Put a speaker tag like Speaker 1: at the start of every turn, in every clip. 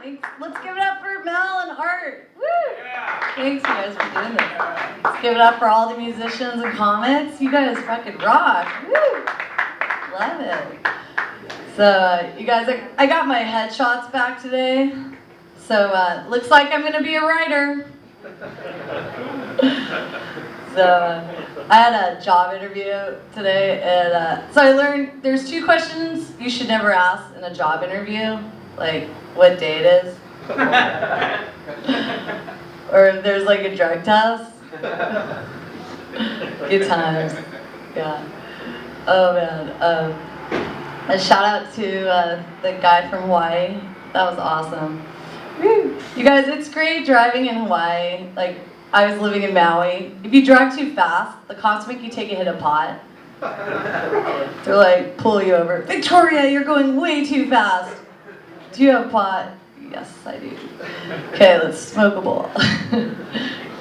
Speaker 1: Thanks. Let's give it up for Mel and Art. Woo! Yeah. Thanks, you guys, for doing this. Let's give it up for all the musicians and comics. You guys fucking rock. Woo! Love it. So, you guys, I got my headshots back today. So, looks like I'm gonna be a writer. So, I had a job interview today, and so I learned there's 2 questions you should never ask in a job interview, like what day it is, or if there's like a drug test. Good times, yeah. Oh man, a shout out to the guy from Hawaii. That was awesome. Woo. You guys, it's great driving in Hawaii. Like, I was living in Maui. If you drive too fast, the cops make you take a hit of pot. They're like, pull you over. Victoria, you're going way too fast. Do you have pot? Yes, I do. Okay, let's smoke a bowl.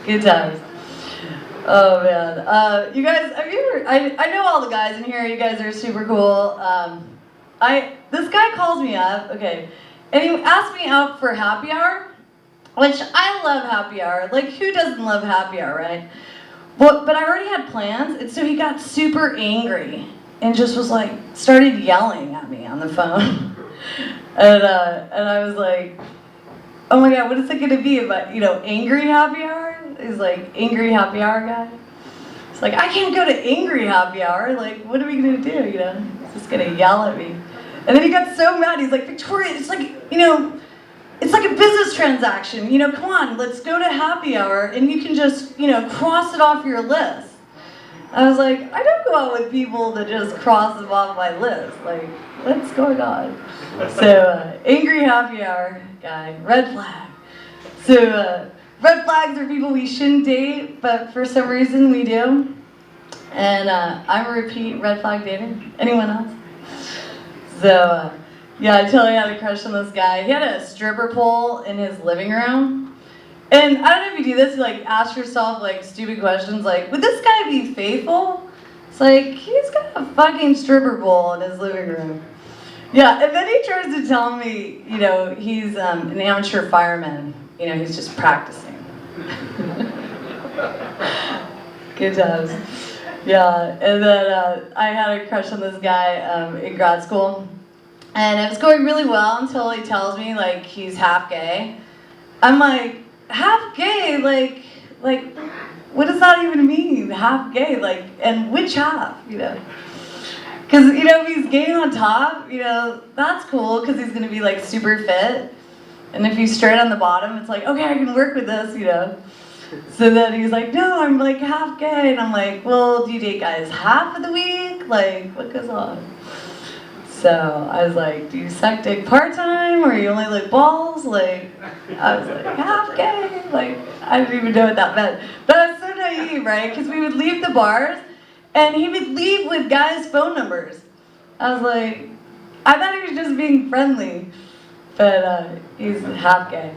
Speaker 1: Good times. Oh man, you guys, have you ever? I know all the guys in here. You guys are super cool. This guy calls me up, okay, and he asked me out for happy hour. Which, I love happy hour. Like, who doesn't love happy hour, right? But I already had plans, and so he got super angry and just was like, started yelling at me on the phone. and I was like, oh my God, what is it gonna be about, angry happy hour? He's like, angry happy hour guy? It's like, I can't go to angry happy hour. Like, what are we gonna do, He's just gonna yell at me. And then he got so mad, he's like, Victoria, it's like, it's like a business transaction, come on, let's go to happy hour and you can just, cross it off your list. I was like, I don't go out with people that just cross them off my list. Like, what's going on? So, angry happy hour guy, red flag. So, red flags are people we shouldn't date, but for some reason we do. And I'm a repeat red flag dater. Anyone else? So, yeah, I totally had a crush on this guy. He had a stripper pole in his living room. And I don't know if you do this, you ask yourself stupid questions like, would this guy be faithful? It's like, he's got a fucking stripper pole in his living room. Yeah, and then he tries to tell me, he's an amateur fireman. He's just practicing. Good times. Yeah, and then I had a crush on this guy in grad school. And it was going really well until he tells me, he's half gay. I'm like, half gay? Like, what does that even mean, half gay? And which half, Because, if he's gay on top, that's cool, because he's going to be, super fit. And if he's straight on the bottom, it's like, okay, I can work with this, So then he's like, no, I'm, half gay. And I'm like, well, do you date guys half of the week? What goes on? So I was like, do you suck dick part-time or you only lick balls? I was like, half gay. I didn't even know what that meant. But I was so naive, right? Because we would leave the bars and he would leave with guys' phone numbers. I was like, I thought he was just being friendly. But he's half gay.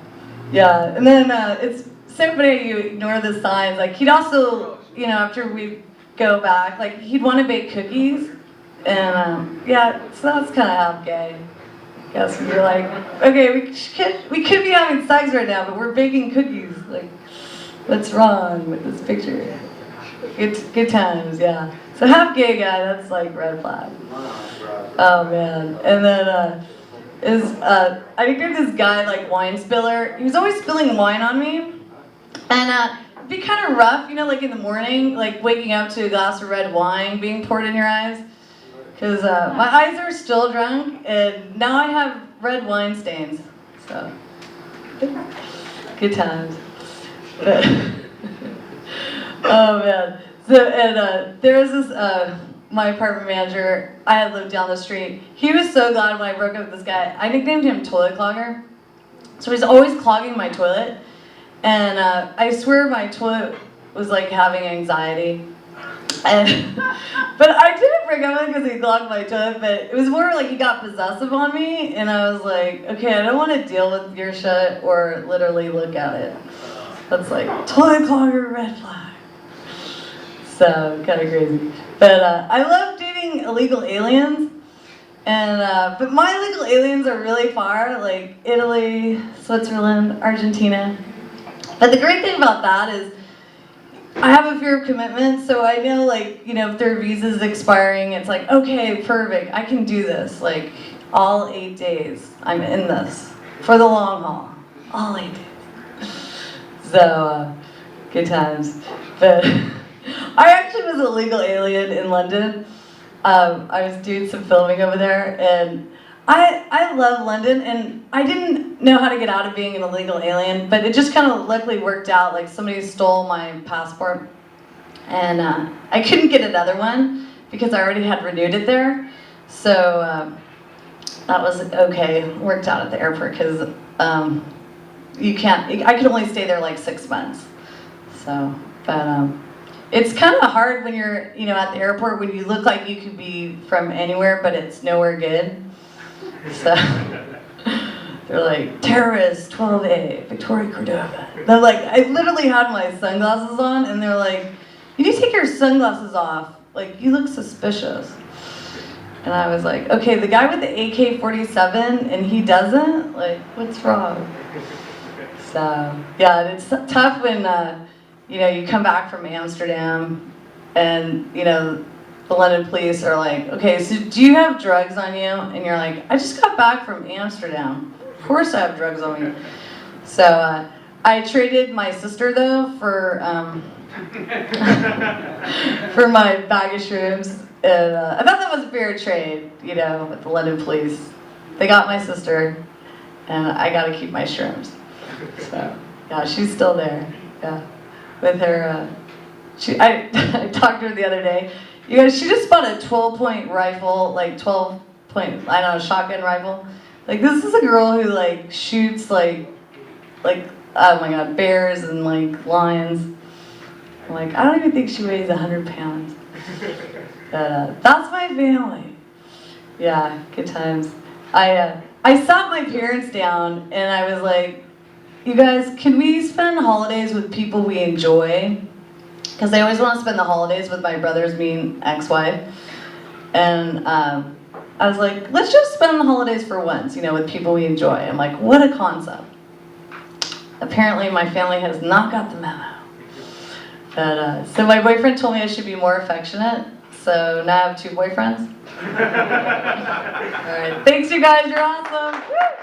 Speaker 1: Yeah, and then it's so funny you ignore the signs. He'd also, after we go back, he'd want to bake cookies. And yeah, so that's kind of half gay. I guess you're like, okay, we could be having sex right now, but we're baking cookies. What's wrong with this picture? Good times, yeah. So half gay guy, that's red flag. Oh man, and then I think there's this guy wine spiller. He was always spilling wine on me, and it'd be kind of rough, in the morning, waking up to a glass of red wine being poured in your eyes. Because my eyes are still drunk, and now I have red wine stains. So, good times. Oh man. So, and there was this, my apartment manager, I had lived down the street. He was so glad when I broke up with this guy. I nicknamed him Toilet Clogger. So he's always clogging my toilet. And I swear my toilet was having anxiety. But I didn't break up with him because he clogged my toilet, but it was more he got possessive on me, and I was like, okay, I don't want to deal with your shit or literally look at it. That's toilet clogger, red flag. So, kind of crazy. But I love dating illegal aliens, And but my illegal aliens are really far, like Italy, Switzerland, Argentina. But the great thing about that is I have a fear of commitment, so I know, like, you know, if their visa's expiring, it's like, okay, perfect, I can do this. Like, all 8 days, I'm in this for the long haul. All 8 days. So, good times. But I actually was a legal alien in London. I was doing some filming over there, and I love London, and I didn't know how to get out of being an illegal alien, but it just kind of luckily worked out. Like, somebody stole my passport, and I couldn't get another one because I already had renewed it there. So that was okay. Worked out at the airport because you can't. I could only stay there like 6 months. So, but it's kind of hard when you're, you know, at the airport when you look like you could be from anywhere, but it's nowhere good. So they're like, terrorist 12A, Victoria Cordova. They're like, I literally had my sunglasses on, and they're like, you need to take your sunglasses off. Like, you look suspicious. And I was like, okay, the guy with the AK-47 and he doesn't? Like, what's wrong? So, yeah, it's tough when, you know, you come back from Amsterdam and, you know, the London police are like, okay, so do you have drugs on you? And you're like, I just got back from Amsterdam. Of course I have drugs on me. So I traded my sister, though, for for my bag of shrooms. And I thought that was a fair trade, you know, with the London police. They got my sister, and I got to keep my shrooms. So, yeah, she's still there. Yeah, with her, I talked to her the other day. You guys, she just bought a 12-point rifle, like 12-point, I don't know, shotgun rifle. Like, this is a girl who, like, shoots, like, oh my God, bears and, like, lions. I'm like, I don't even think she weighs 100 pounds. But that's my family. Yeah, good times. I sat my parents down, and I was like, you guys, can we spend holidays with people we enjoy? Because I always want to spend the holidays with my brother's mean ex-wife. And I was like, let's just spend the holidays for once, you know, with people we enjoy. I'm like, what a concept. Apparently my family has not got the memo. But, so my boyfriend told me I should be more affectionate. So now I have 2 boyfriends. All right, thanks you guys, you're awesome. Woo!